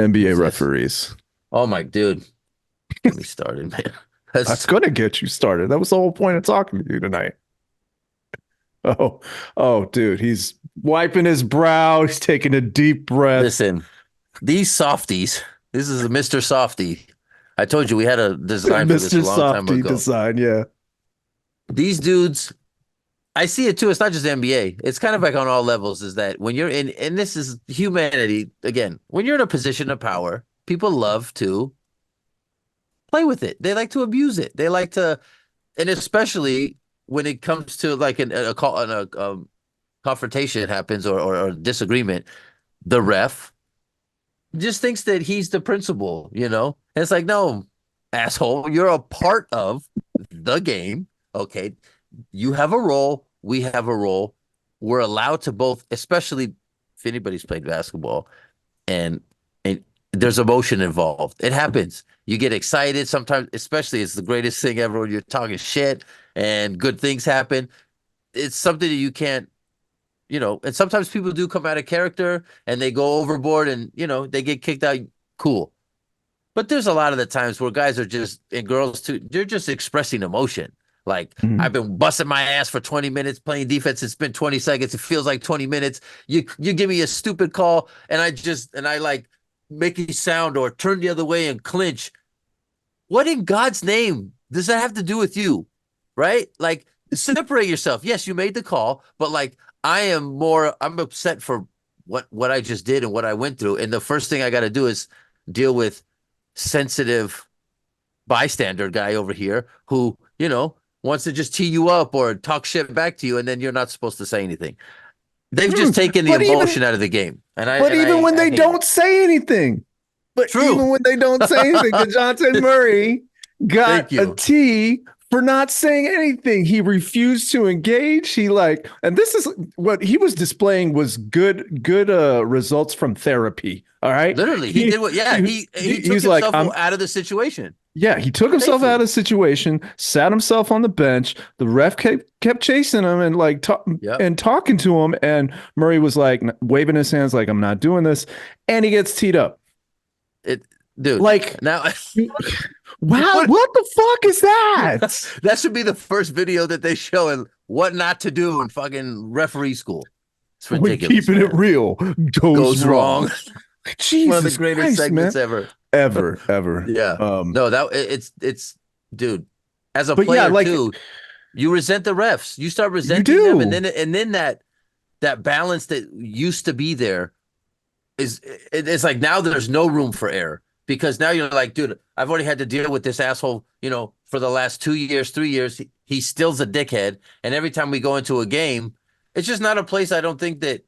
NBA Who's this? referees. Oh my dude. Get me started, man. That's That's going to get you started. That was the whole point of talking to you tonight. Oh, oh, dude, he's wiping his brow. He's taking a deep breath. listen, these softies. This is a Mr. Softy. I told you we had a design for this a Mr. long time Softy ago. design. Yeah. These dudes, I see it too. It's not just NBA. It's kind of like on all levels, is that when you're in, and this is humanity again, when you're in a position of power, people love to play with it. They like to abuse it. They like to, and especially when it comes to like a call, confrontation happens or disagreement, the ref just thinks that he's the principal, And it's like, no, asshole, you're a part of the game. Okay. You have a role. We have a role. We're allowed to both, especially if anybody's played basketball and there's emotion involved. It happens. You get excited sometimes, especially it's the greatest thing ever when you're talking shit and good things happen. It's something that you can't, and sometimes people do come out of character and they go overboard and, they get kicked out. Cool. But there's a lot of the times where guys are just, and girls too, they're just expressing emotion. Like, Mhm. I've been busting my ass for 20 minutes playing defense. It's been 20 seconds. It feels like 20 minutes. You give me a stupid call and I like make you sound or turn the other way and clinch. What in God's name does that have to do with you? Right? Like, separate yourself. Yes, you made the call, but like, I'm upset for what I just did and what I went through. And the first thing I got to do is deal with sensitive bystander guy over here who, wants to just tee you up or talk shit back to you, and then you're not supposed to say anything. They've just taken the But even emotion out of the game, and I but and even I, when I they hate it. don't say anything, but True. even when they don't say anything, DeJounte Murray got Thank a you. T for not saying anything. He refused to engage. And this is what he was displaying was good results from therapy. All right. Literally, he did what? Yeah, he took He's like, himself out of the situation. yeah, he took himself out of Safely. the situation, sat himself on the bench. The ref kept chasing him and Yep. and talking to him. And Murray was like waving his hands, like, I'm not doing this. And he gets teed up. It, dude. Like, Now, wow, what? what the fuck is that? That should be the first video that they show and what not to do in fucking referee school. It's When ridiculous, keeping it man. real goes Goes wrong. wrong. One of the Jesus greatest Christ, man. segments ever. Ever. Yeah. No, it's dude. As a But yeah, player like too, you resent the refs. You start you resenting them, and do. then that balance that used to be there it's like now there's no room for error because now you're like, dude, I've already had to deal with this asshole, for the last 2 years, 3 years. He still's a dickhead, and every time we go into a game, it's just not a place I don't think that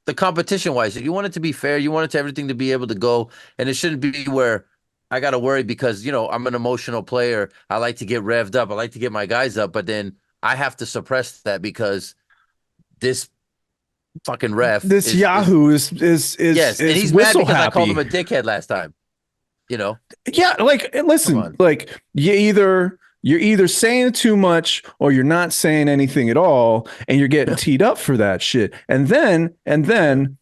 the competition wise, you want it to be fair. You want it to everything to be able to go, and it shouldn't be where I got to worry because I'm an emotional player. I like to get revved up. I like to get my guys up, but then I have to suppress that because this fucking ref This is Yahoo is yes, and he's mad whistle because I called him happy. a dickhead last time. You know, Yeah, like come listen, on. like you're either saying too much or you're not saying anything at all, and you're getting teed up for that shit. And then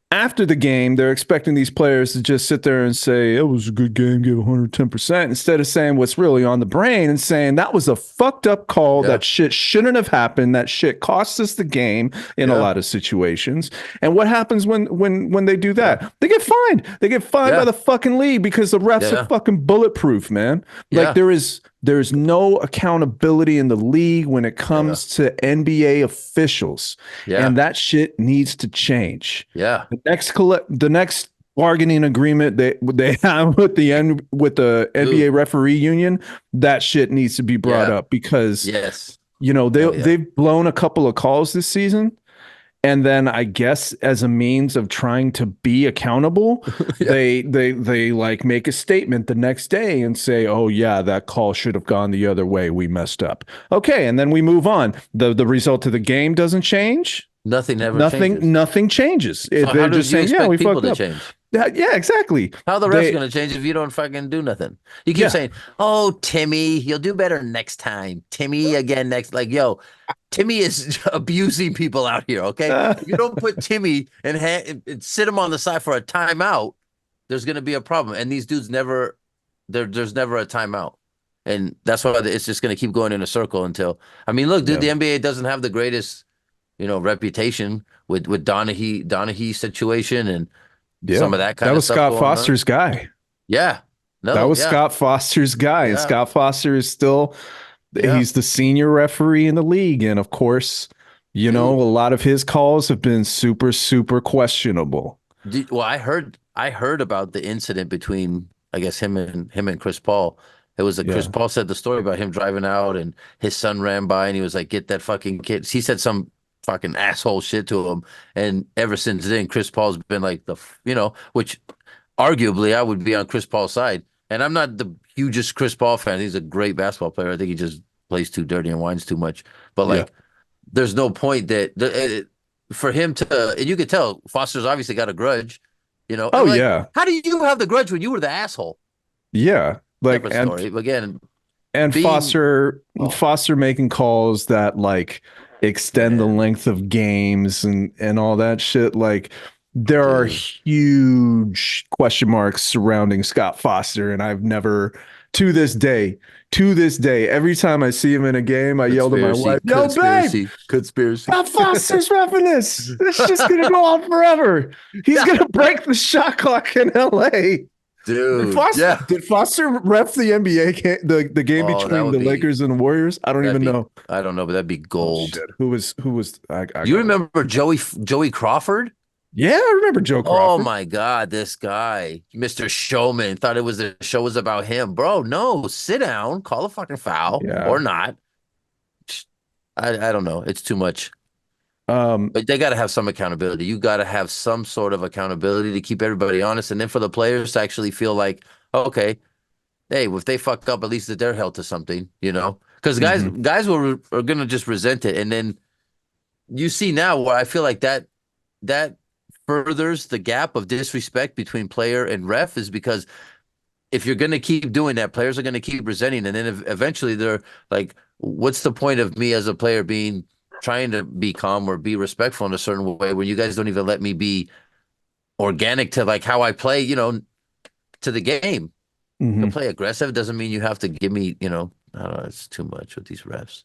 after the game, they're expecting these players to just sit there and say, it was a good game, give 110%, instead of saying what's really on the brain and saying that was a fucked up call. Yeah, That shit shouldn't have happened. That shit costs us the game in a yeah, lot of situations. And what happens when they do yeah, that? They get fined. They get fined by yeah, the fucking league because the refs are yeah, fucking bulletproof, man. Like yeah, there's no accountability in the league when it yeah, comes to NBA officials. yeah, And that shit needs to change. yeah, The next bargaining agreement they have with the NBA dude, referee union, that shit needs to be brought yeah, up because yes, they hell yeah, they've blown a couple of calls this season, and then I guess as a means of trying to be accountable, yeah, they like make a statement the next day and say, "Oh yeah, that call should have gone the other way. We messed up." Okay, and then we move on. The result of the game doesn't change. nothing ever changes. Nothing changes. So how They're do just you saying, "Yeah, expect we people fucked to up." change? Yeah, exactly. How are the refs They going to change if you don't fucking do nothing? You keep yeah. saying, "Oh, Timmy, you'll do better next time." Timmy again next. Like, yo, Timmy is abusing people out here. Okay, if you don't put Timmy and sit him on the side for a timeout, there's going to be a problem. And these dudes never, there's never a timeout. And that's why it's just going to keep going in a circle until, I mean, look, dude, Yeah. the NBA doesn't have the greatest, reputation with Donaghy situation and Yeah. some of that That kind of was stuff Scott going on. Foster's guy. Yeah. That No, was yeah. Scott Foster's guy. And Yeah. Scott Foster is still, Yeah. he's the senior referee in the league. And of course, a Dude. lot of his calls have been super, super questionable. Well, I heard about the incident between, I guess, him and Chris Paul. It was Chris Yeah. Paul said the story about him driving out and his son ran by and he was like, "Get that fucking kid." He said some fucking asshole shit to him, and ever since then, Chris Paul's been like which arguably I would be on Chris Paul's side. And I'm not the hugest Chris Paul fan. He's a great basketball player. I think he just plays too dirty and whines too much. But Yeah. like, there's no point for him to, and you could tell Foster's obviously got a grudge, Oh, and like, yeah. how do you have the grudge when you were the asshole? Yeah. Like, Different story. Again, and being, Foster making calls that like extend the man, length of games and all that shit. Like there are dude, huge question marks surrounding Scott Foster, and I've never to this day, every time I see him in a game, I yell to my wife, "Yo, babe, conspiracy. Scott Foster's roughing this. It's just gonna go on forever. He's gonna break the shot clock in LA." Dude, yeah. Did Foster ref the NBA the game Oh, that between would the be Lakers and the Warriors? I don't even know. I don't know, but that'd be Oh, gold. shit. Who was I You remember Joey Crawford? Yeah, I remember Joe Oh Crawford. my God, this guy, Mr. Showman, thought the show was about him. Bro, no, sit down, call a fucking foul Yeah. or not. I don't know. It's too much. Um, But they got to have some accountability. You got to have some sort of accountability to keep everybody honest. And then for the players to actually feel like, okay, hey, if they fuck up, at least that they're held to something, Because guys, mhm. guys are gonna just resent it, and then you see now where I feel like that furthers the gap of disrespect between player and ref is because if you're gonna keep doing that, players are gonna keep resenting, and then eventually they're like, what's the point of me as a player trying to be calm or be respectful in a certain way when you guys don't even let me be organic to like how I play, to the game. To Mhm. play aggressive doesn't mean you have to give me, I don't know, it's too much with these refs.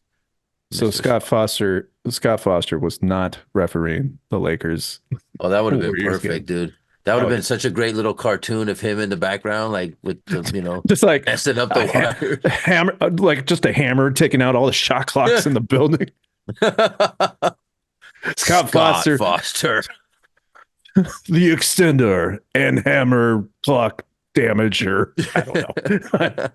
So Mr. Scott Foster was not refereeing the Lakers Oh, that would have been Warriors perfect, game. dude. That would have Oh, been such a great little cartoon of him in the background, like with the, just like messing up a the wire. hammer, like just a hammer taking out all the shot clocks in the building. Scott Scott Foster, Foster. the extender and hammer clock damager. I don't know.